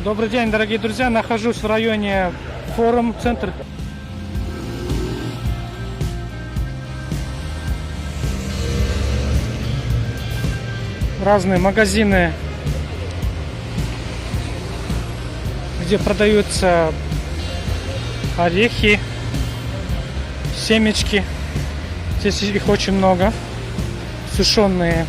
Добрый день, дорогие друзья. Нахожусь в районе форум-центр. Разные магазины, где продаются орехи, семечки. Здесь их очень много. Сушеные.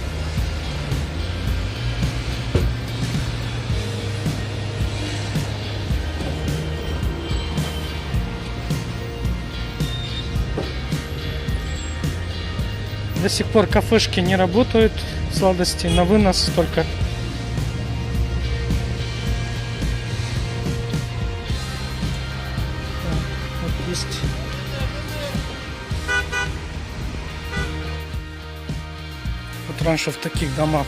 До сих пор кафешки не работают, сладости на вынос только. Вот есть. Вот раньше в таких домах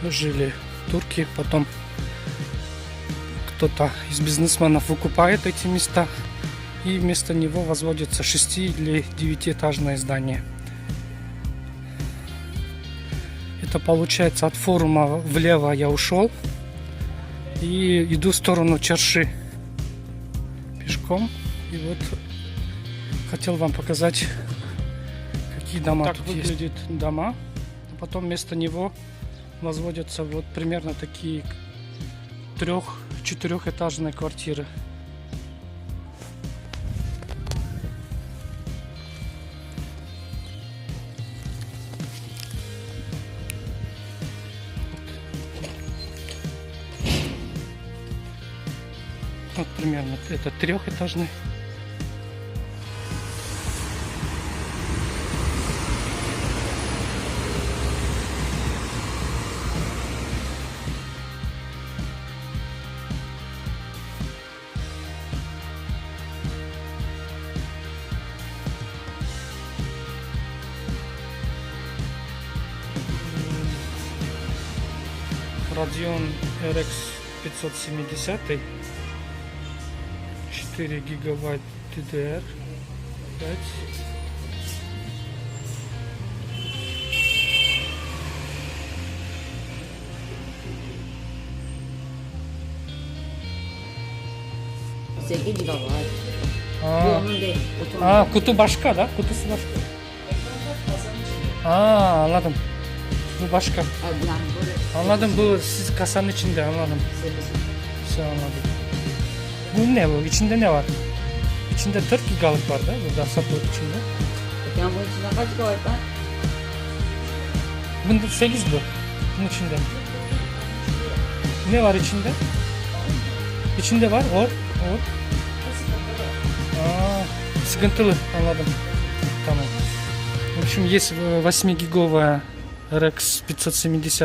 жили турки, потом кто-то из бизнесменов выкупает эти места, и вместо него возводится 6- или 9-этажное здание. Это получается от форума влево я ушел и иду в сторону Чарши пешком. И вот хотел вам показать, какие дома так тут выглядят есть. Дома, а потом вместо него возводятся вот примерно такие 3-4-этажные квартиры. Вот примерно это 3-этажный. Radeon RX 570, 4 гигабайт DDR5. Kutu başka da, kutusu başka. Anladım. Bu başka. Anladım, bu siz kasanın içinde, anladım. Anladım. Bu ne bu? İçinde ne var? İçinde 4 gigalık var da burada sapı içinde. Ya bunun içinde kaç GB var? Bunda 8 bu. Bunun içinde. Ne var içinde? İçinde var or. Sıkıntılı, anladım. Tamam. В общем, есть 8-гиговая RX 570.